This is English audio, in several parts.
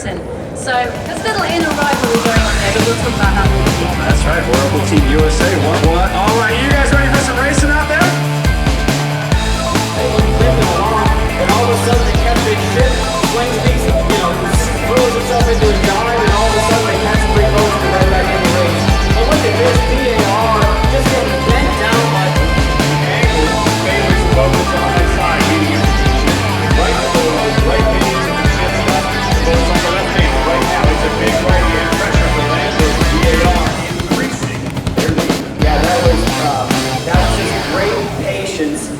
Britain. So there's a little inner rivalry going on there, but we'll talk about that a little bit. That's right, Oracle Team USA. What? All right, you guys ready for some racing out there? They were limping along, and all of a sudden they catch big shit, swings these, throws himself into a dive, and all of a sudden they catch a big boat and right back in the race. But look at this, VAR just getting bent down like Angle favors the boat that's on his side, meaning right hands and shit stuff. The boat's on the left hand. Right now it's a big right hand pressure for Landers. VAR increasing their lead. Yeah, that was just great patience.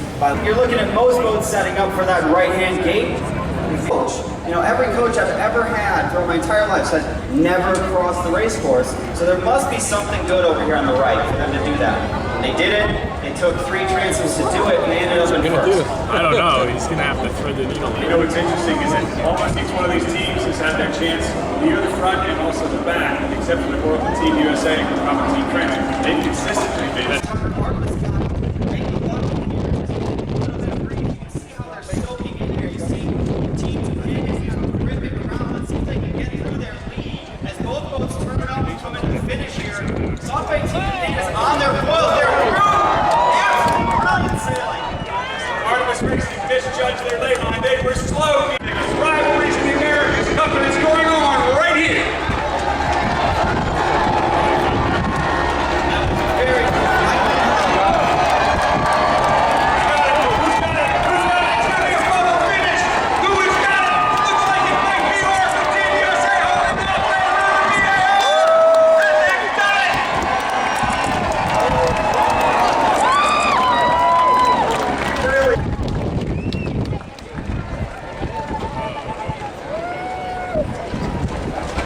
You're looking at most boats setting up for that right-hand gate. Coach, every coach I've ever had throughout my entire life said never cross the race course. So there must be something good over here on the right for them to do that. They did it. They took 3 transoms to do it, and they ended up in first. I don't know. He's going to have to thread the needle. You know what's interesting is that almost each one of these teams has had their chance near the front and also the back, except for the Oracle Team USA and Common Team France. They've consistently been. Their late line. They were slow. Rivalries in the Americas. Nothing is going on right here. Very good.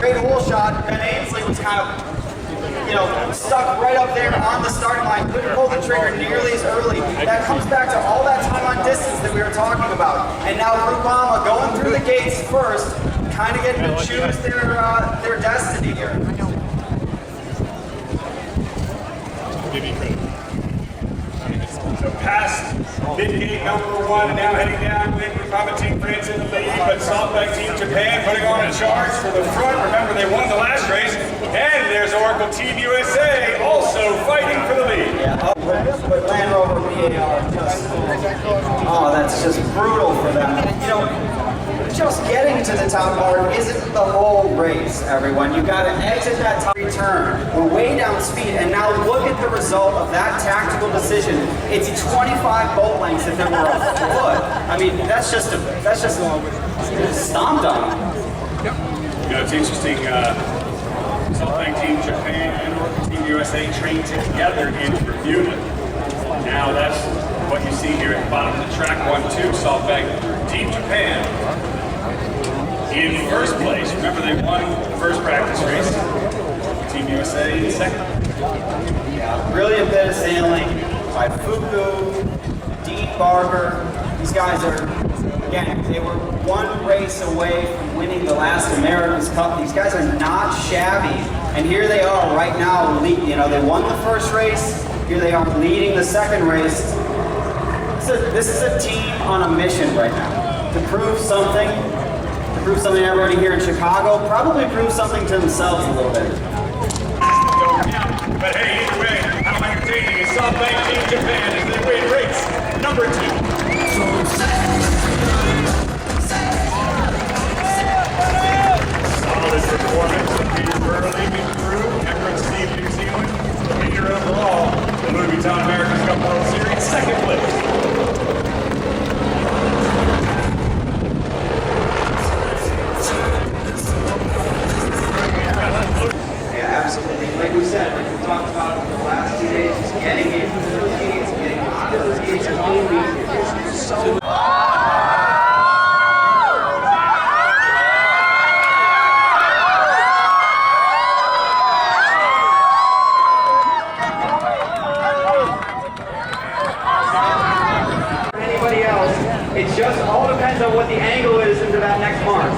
Great hole shot. Ben Ainsley was kind of, stuck right up there on the starting line. Couldn't pull the trigger nearly as early. That comes back to all that time on distance that we were talking about. And now Rupama going through the gates first, kind of getting to choose their destiny here. Give me credit. So past mid-gate number 1 and now heading down with Rupama Team France in the lead, but SoftBank Team Japan putting on a charge for the front. Remember, they won the last race. And there's Oracle Team USA also fighting for the lead. Yeah, but Land Rover VAR that's just brutal for them. Just getting to the top part isn't the whole race, everyone. You got to exit that top turn. We're way down speed, and now look at the result of that tactical decision. It's 25 boat lengths if it were a foot. I mean, that's just stomped on. It's interesting. SoftBank Team Japan and Oracle Team USA trained together in Bermuda. Now that's what you see here at the bottom of the track. 1-2, SoftBank Team Japan in first place. Remember, they won the first practice race. Team USA in second. Yeah, brilliant bit of sailing by Fuku, Dean Barber. These guys are, again, they were 1 race away from winning the last America's Cup. These guys are not shabby. And here they are right now. They won the first race. Here they are leading the second race. This is a team on a mission right now to prove something. To prove something to everybody here in Chicago. Probably prove something to themselves a little bit. But hey, either way, how entertaining is SoftBank Team Japan as they win race number 2. Solid performance from Peter Burley and crew, Emirates Team New Zealand, the leader overall, the Louis Vuitton America's Cup World Series, second place. Yeah, absolutely. Like we said, like we talked about the last 2 days, just getting into those gates, getting onto those gates, and being so. Anybody else? It just all depends on what the angle is into that next mark.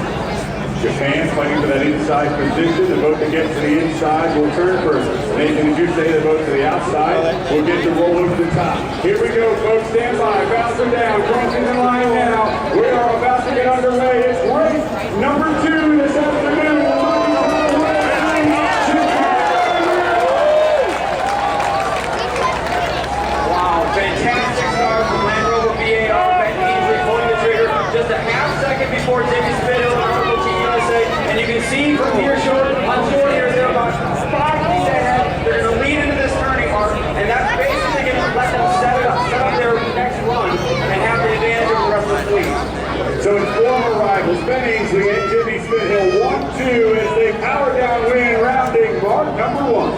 Japan fighting for that inside position. The boat that gets to the inside will turn first. Nathan, did you say the boat to the outside will get to roll over the top? Here we go, folks. Stand by. Bouncing down. Crossing the line now. We are about to get underway. It's race number 2 this afternoon. second before Jimmy Spithill and Article Team USA. And you can see from here on short here, they're about 5 feet ahead. They're going to lead into this turning arc, and that's basically going to let them set up their next run and have the advantage over the rest of the fleet. So it's former rivals Ben Ainsley and Jimmy Spithill 1-2 as they power downwind, rounding mark number 1.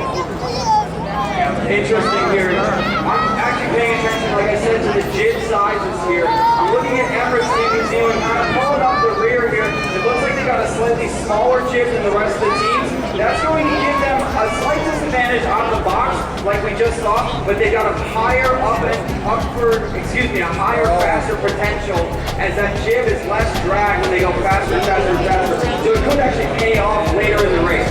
Interesting here. I'm actually paying attention, like I said, to the jib sizes here. I'm looking at Emirates Team New Zealand kind of pulling up the rear here. It looks like they got a slightly smaller jib than the rest of the teams. That's going to give them a slight disadvantage out of the box, like we just saw, but they got a higher faster potential as that jib is less drag when they go faster and faster and faster. So it could actually pay off later in the race.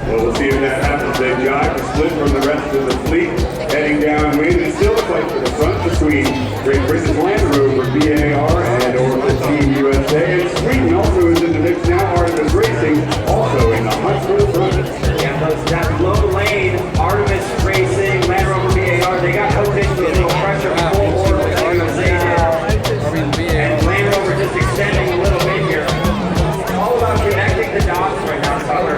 Well, we'll see if that happens. They jive to split from the rest of the fleet, heading downwind, and still a fight for the front between Great Britain's Land Rover BAR and Oracle Team USA. And Sweden also is in the mix now. Artemis Racing also in the hunt for the front. Yeah, that low lane, Artemis Racing, Land Rover BAR, they got hooked into a little pressure before Oracle Team USA did. And Land Rover just extending a little bit here. It's all about connecting the dots right now, Tyler.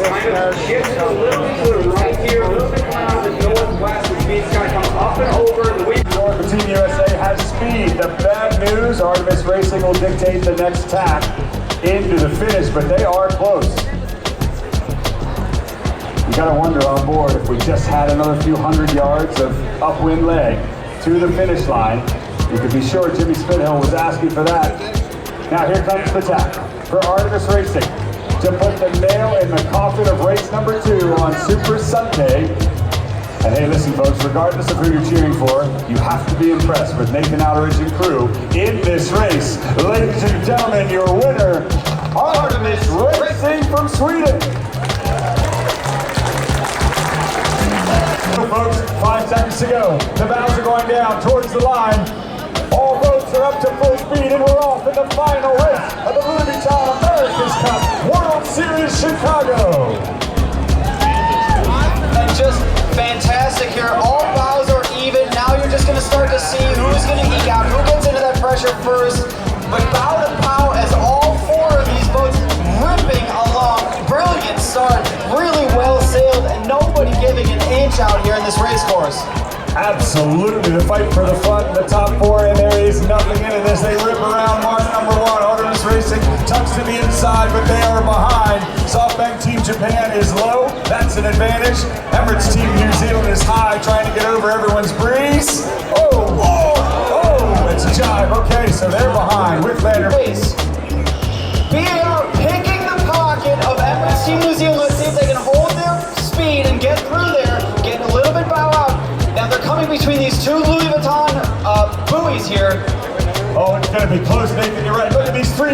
Kind of shift a little to the right here, a little bit going on the northwest, which means it's going to come up and over the wind. Oracle Team USA has speed. The bad news, Artemis Racing will dictate the next tack into the finish, but they are close. You gotta wonder on board if we just had another few hundred yards of upwind leg to the finish line. You could be sure Jimmy Spithill was asking for that. Now here comes the tack for Artemis Racing to put the nail in the coffin of race number 2 on Super Sunday. And hey, listen folks, regardless of who you're cheering for, you have to be impressed with Nathan Outteridge and crew in this race. Ladies and gentlemen, your winner, Artemis Racing from Sweden. So folks, 5 seconds to go. The bows are going down towards the line. All roads are up to full speed and we're off in the final race of the Louis Vuitton America's Cup World Series Chicago. And just fantastic here. All bows are even. Now you're just going to start to see who's going to eke out, who gets into that pressure first. But bow to bow as all 4 of these boats ripping along. Brilliant start, really well sailed, and nobody giving an inch out here in this race course. Absolutely, the fight for the front and the top 4, and there is nothing in it as they rip around mark number 1. Artemis Racing tucks to the inside, but they are behind. SoftBank Team Japan is low, that's an advantage. Emirates Team New Zealand is high, trying to get over everyone's breeze. It's a jive. Okay, so they're behind with Lander. BAR picking the pocket of Emirates Team New Zealand. Let's see if they can hold their speed and get through there, getting a little bit bow out. Now they're coming between these 2 Louis Vuitton buoys here. Oh, it's going to be close, Nathan. You're right. Look at these 3